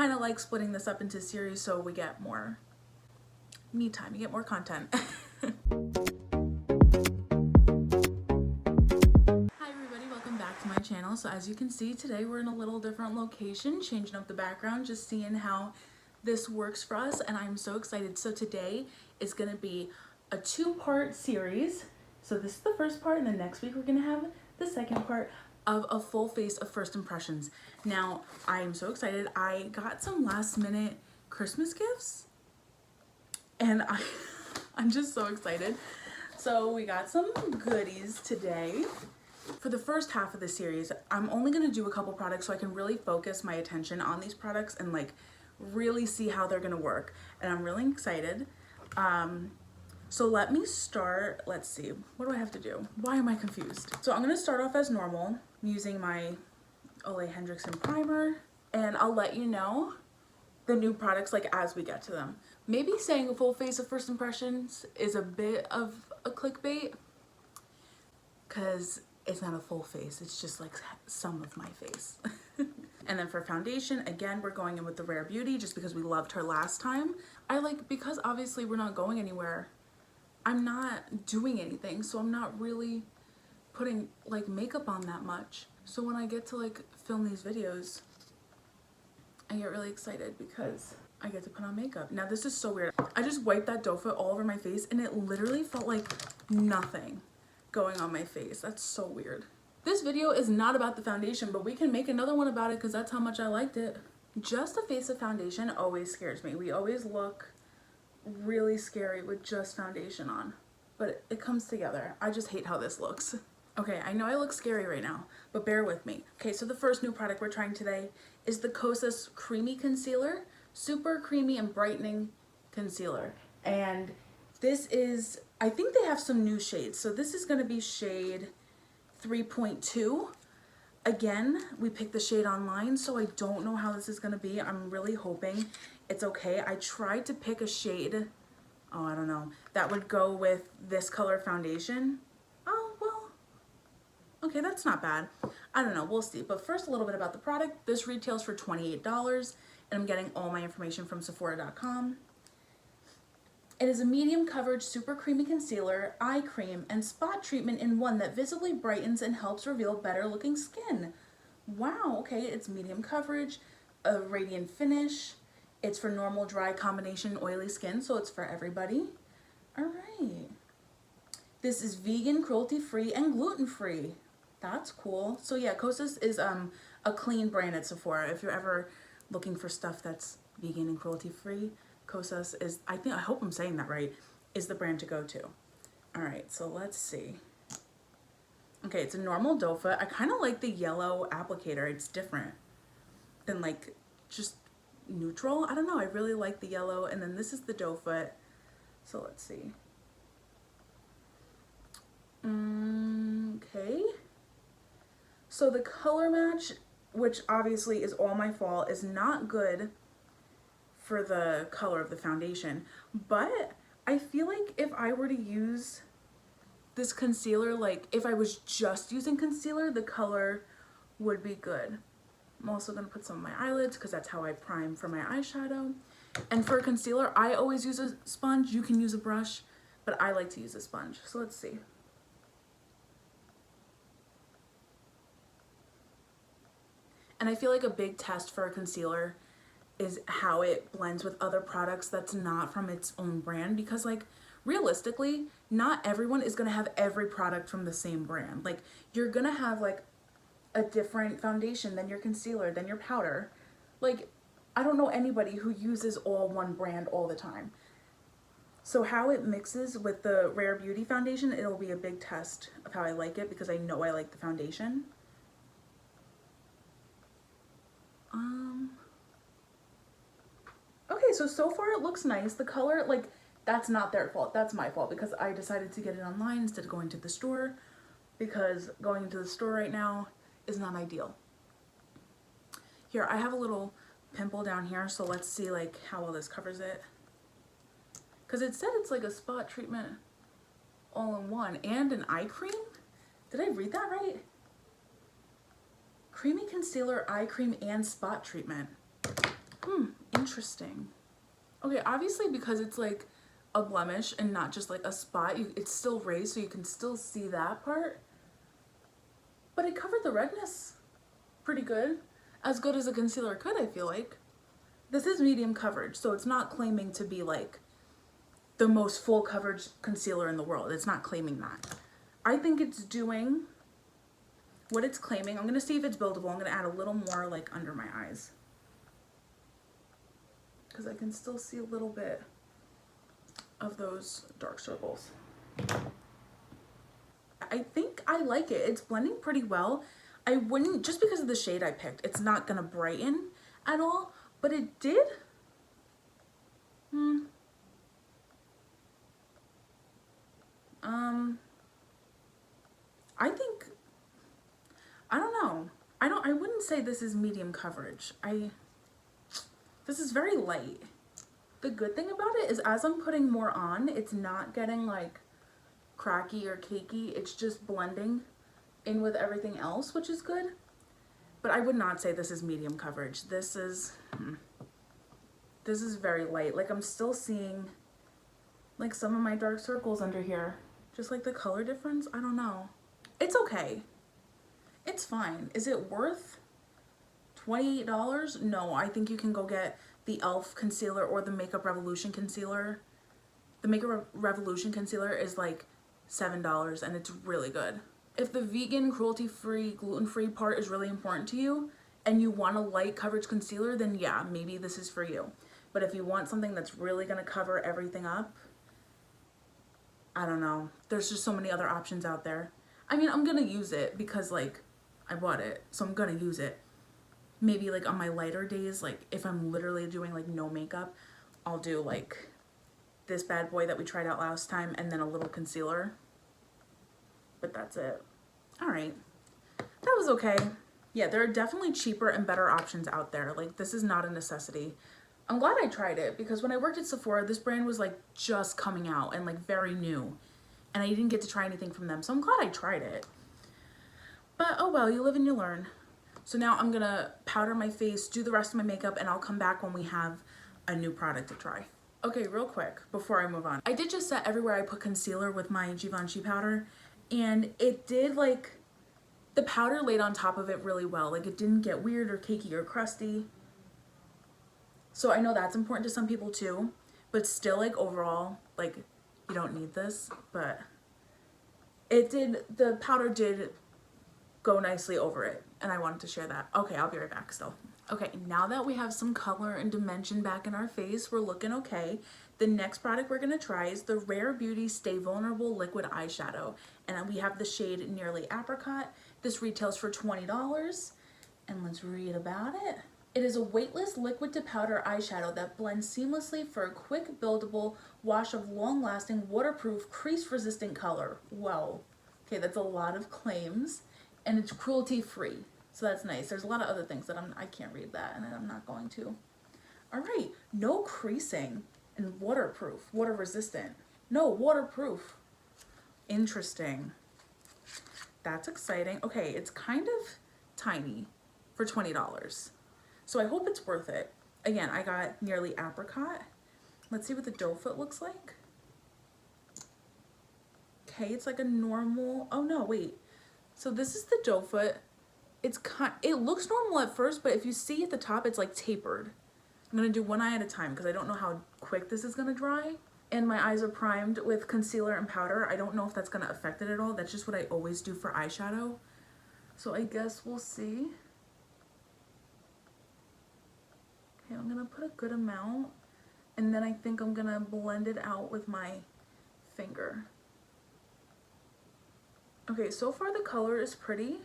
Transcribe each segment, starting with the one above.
kind of like splitting this up into series so we get more me time, you get more content. Hi everybody, welcome back to my channel. So as you can see, today we're in a little different location, changing up the background, just seeing how this works for us, and I'm so excited. So today is going to be a two-part series. So this is the first part, and then next week we're going to have the second part of a full face of first impressions. Now, I am so excited. I got some last minute Christmas gifts, and I'm just so excited. So we got some goodies today. For the first half of the series, I'm only going to do a couple products so I can really focus my attention on these products and like really see how they're going to work. And I'm really excited. So let me start. Let's see, what do I have to do? Why am I confused? So I'm going to start off as normal using my Ole Henriksen primer, and I'll let you know the new products like as we get to them. Maybe saying a full face of first impressions is a bit of a clickbait because it's not a full face, it's just like some of my face. And then for foundation, again, we're going in with the Rare Beauty just because we loved her last time. Because obviously we're not going anywhere, I'm not doing anything, so I'm not really putting like makeup on that much. So when I get to like film these videos, I get really excited because I get to put on makeup. Now this is so weird. I just wiped that doe foot all over my face and it literally felt like nothing going on my face. That's so weird. This video is not about the foundation, but we can make another one about it because that's how much I liked it. Just a face of foundation always scares me. We always look really scary with just foundation on, but it comes together. I just hate how this looks. Okay, I know I look scary right now, but bear with me. Okay, so the first new product we're trying today is the Kosas Creamy Concealer, Super Creamy and Brightening Concealer. And this is, I think they have some new shades. So this is gonna be shade 3.2. Again, we picked the shade online, so I don't know how this is gonna be. I'm really hoping it's okay. I tried to pick a shade, oh, I don't know, that would go with this color foundation. Oh, well, okay, that's not bad. I don't know, we'll see. But first, a little bit about the product. This retails for $28, and I'm getting all my information from Sephora.com. It is a medium coverage super creamy concealer, eye cream, and spot treatment in one that visibly brightens and helps reveal better looking skin. Wow, okay, it's medium coverage, a radiant finish. It's for normal, dry, combination, oily skin, so it's for everybody. All right. This is vegan, cruelty-free, and gluten-free. That's cool. So yeah, Kosas is a clean brand at Sephora. If you're ever looking for stuff that's vegan and cruelty-free, Kosas is, I hope I'm saying that right, is the brand to go to. All right, so let's see. Okay, it's a normal doe foot. I kind of like the yellow applicator. It's different than like just neutral. I don't know, I really like the yellow. And then this is the doe foot. So let's see. Okay. So the color match, which obviously is all my fault, is not good for the color of the foundation, but I feel like if I were to use this concealer, like if I was just using concealer, the color would be good. I'm also gonna put some on my eyelids because that's how I prime for my eyeshadow. And for concealer, I always use a sponge. You can use a brush, but I like to use a sponge. So let's see. And I feel like a big test for a concealer is how it blends with other products that's not from its own brand, because like realistically, not everyone is gonna have every product from the same brand. Like you're gonna have like a different foundation than your concealer, than your powder. Like I don't know anybody who uses all one brand all the time. So how it mixes with the Rare Beauty foundation, it'll be a big test of how I like it because I know I like the foundation. Okay, so far it looks nice. The color, like, that's not their fault. That's my fault because I decided to get it online instead of going to the store, because going to the store right now is not ideal. Here, I have a little pimple down here, so let's see like how well this covers it. Because it said it's like a spot treatment all in one and an eye cream. Did I read that right? Creamy concealer, eye cream, and spot treatment. Interesting. Okay, obviously because it's like a blemish and not just like a spot, it's still raised so you can still see that part. But it covered the redness pretty good. As good as a concealer could, I feel like. This is medium coverage, so it's not claiming to be like the most full coverage concealer in the world. It's not claiming that. I think it's doing what it's claiming. I'm gonna see if it's buildable. I'm gonna add a little more like under my eyes, because I can still see a little bit of those dark circles. I think I like it. It's blending pretty well. I wouldn't, just because of the shade I picked, it's not gonna brighten at all, but it did. I think, I don't know. I wouldn't say this is medium coverage. This is very light. The good thing about it is as I'm putting more on, it's not getting like cracky or cakey. It's just blending in with everything else, which is good. But I would not say this is medium coverage. This is very light. Like I'm still seeing like some of my dark circles under here. Just like the color difference, I don't know. It's okay. It's fine. Is it worth $28? No, I think you can go get the e.l.f. concealer or the Makeup Revolution concealer. The Makeup Revolution concealer is like $7 and it's really good. If the vegan, cruelty-free, gluten-free part is really important to you and you want a light coverage concealer, then yeah, maybe this is for you. But if you want something that's really gonna cover everything up, I don't know. There's just so many other options out there. I mean, I'm gonna use it because like I bought it, so I'm gonna use it. Maybe like on my lighter days, like if I'm literally doing like no makeup, I'll do like this bad boy that we tried out last time and then a little concealer. But that's it. All right, that was okay. Yeah, there are definitely cheaper and better options out there. Like this is not a necessity. I'm glad I tried it because when I worked at Sephora, this brand was like just coming out and like very new. And I didn't get to try anything from them. So I'm glad I tried it. But oh well, you live and you learn. So now I'm gonna powder my face, do the rest of my makeup, and I'll come back when we have a new product to try. Okay, real quick, before I move on. I did just set everywhere I put concealer with my Givenchy powder. And it did like, the powder laid on top of it really well. Like it didn't get weird or cakey or crusty. So I know that's important to some people too. But still like overall, like you don't need this, but the powder did go nicely over it, and I wanted to share that. Okay, I'll be right back still. Okay, now that we have some color and dimension back in our face, we're looking okay. The next product we're gonna try is the Rare Beauty Stay Vulnerable Liquid Eyeshadow, and we have the shade Nearly Apricot. This retails for $20, and let's read about it. It is a weightless liquid to powder eyeshadow that blends seamlessly for a quick buildable wash of long-lasting, waterproof, crease-resistant color. Whoa. Okay, that's a lot of claims, and it's cruelty-free, so that's nice. There's a lot of other things that I can't read that, and I'm not going to. All right, no creasing and waterproof, water-resistant. No, waterproof. Interesting. That's exciting. Okay, it's kind of tiny for $20. So I hope it's worth it. Again, I got Nearly Apricot. Let's see what the doe foot looks like. Okay, it's like a normal, oh no, wait. So this is the doe foot. It looks normal at first, but if you see at the top, it's like tapered. I'm gonna do one eye at a time because I don't know how quick this is gonna dry. And my eyes are primed with concealer and powder. I don't know if that's gonna affect it at all. That's just what I always do for eyeshadow. So I guess we'll see. Okay, I'm gonna put a good amount, and then I think I'm gonna blend it out with my finger. Okay, so far the color is pretty,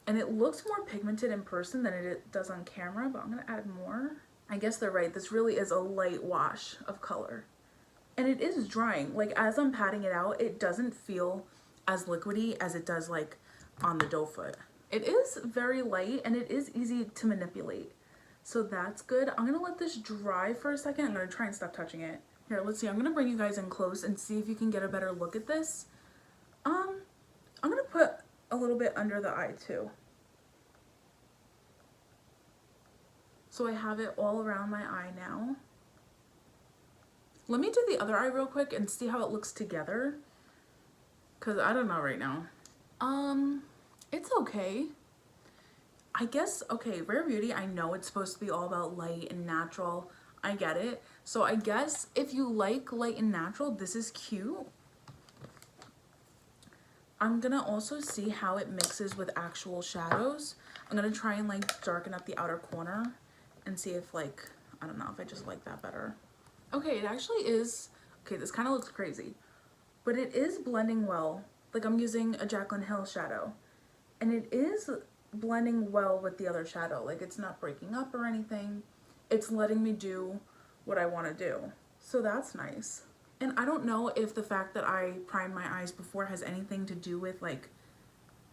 and it looks more pigmented in person than it does on camera, but I'm gonna add more. I guess they're right, this really is a light wash of color. And it is drying, like as I'm patting it out, it doesn't feel as liquidy as it does like on the doe foot. It is very light and it is easy to manipulate. So that's good. I'm gonna let this dry for a second. I'm gonna try and stop touching it. Here, let's see. I'm gonna bring you guys in close and see if you can get a better look at this. I'm gonna put a little bit under the eye too. So I have it all around my eye now. Let me do the other eye real quick and see how it looks together. Cause I don't know right now. It's okay. I guess, okay, Rare Beauty, I know it's supposed to be all about light and natural. I get it. So I guess if you like light and natural, this is cute. I'm gonna also see how it mixes with actual shadows. I'm gonna try and like darken up the outer corner and see if like, I don't know if I just like that better. Okay, it actually is, okay, this kind of looks crazy, but it is blending well. Like I'm using a Jaclyn Hill shadow and it is blending well with the other shadow. Like it's not breaking up or anything. It's letting me do what I want to do. So that's nice. And I don't know if the fact that I primed my eyes before has anything to do with like,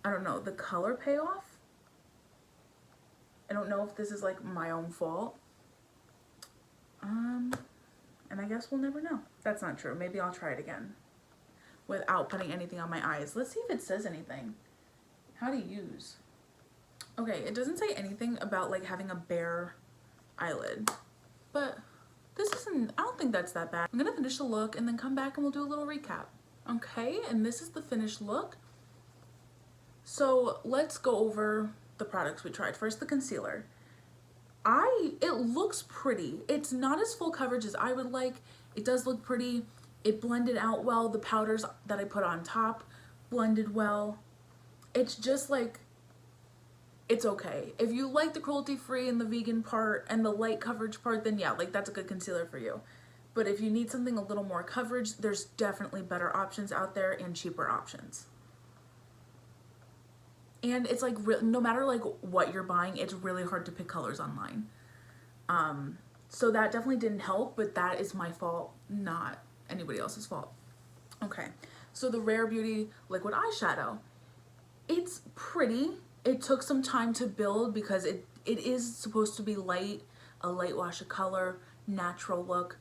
I don't know, the color payoff. I don't know if this is like my own fault. And I guess we'll never know. That's not true. Maybe I'll try it again without putting anything on my eyes. Let's see if it says anything. How to use. Okay, it doesn't say anything about like having a bare eyelid, but this isn't, I don't think that's that bad. I'm gonna finish the look and then come back and we'll do a little recap. Okay, and this is the finished look. So let's go over the products we tried. First, the concealer. It looks pretty. It's not as full coverage as I would like. It does look pretty. It blended out well. The powders that I put on top blended well. It's just like, it's okay. If you like the cruelty-free and the vegan part and the light coverage part, then yeah, like that's a good concealer for you. But if you need something a little more coverage, there's definitely better options out there and cheaper options. And it's like, no matter like what you're buying, it's really hard to pick colors online. So that definitely didn't help, but that is my fault, not anybody else's fault. Okay, so the Rare Beauty liquid eyeshadow. It's pretty. It took some time to build because it is supposed to be light, a light wash of color, natural look.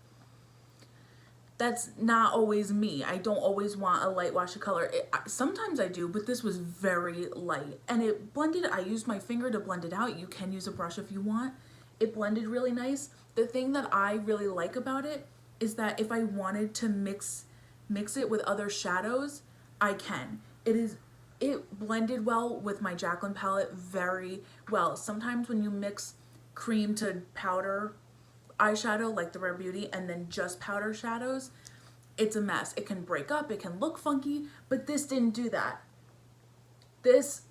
That's not always me. I don't always want a light wash of color. Sometimes I do, but this was very light. And it blended, I used my finger to blend it out. You can use a brush if you want. It blended really nice. The thing that I really like about it is that if I wanted to mix it with other shadows, I can. It blended well with my Jaclyn palette very well. Sometimes when you mix cream to powder eyeshadow like the Rare Beauty and then just powder shadows, it's a mess. It can break up, it can look funky, but this didn't do that. This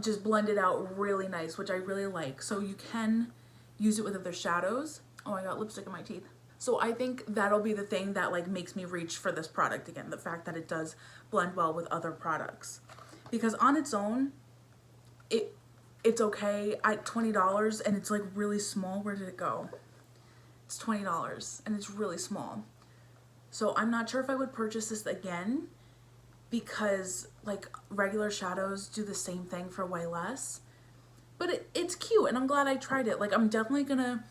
just blended out really nice, which I really like. So you can use it with other shadows. Oh, I got lipstick in my teeth. So I think that'll be the thing that like makes me reach for this product again, the fact that it does blend well with other products. Because on its own, it's okay at $20 and it's like really small. Where did it go? It's $20 and it's really small. So I'm not sure if I would purchase this again because like regular shadows do the same thing for way less. But it's cute and I'm glad I tried it. Like I'm definitely gonna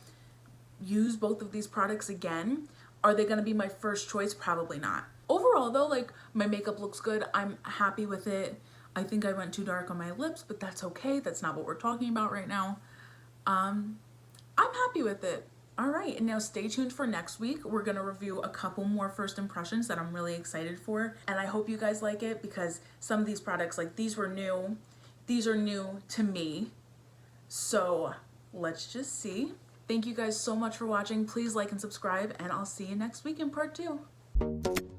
use both of these products again. Are they gonna be my first choice? Probably not. Overall though, like my makeup looks good. I'm happy with it. I think I went too dark on my lips, but that's okay. That's not what we're talking about right now. I'm happy with it. All right, and now stay tuned for next week. We're gonna review a couple more first impressions that I'm really excited for. And I hope you guys like it because some of these products, like these were new. These are new to me. So let's just see. Thank you guys so much for watching. Please like and subscribe and I'll see you next week in part 2.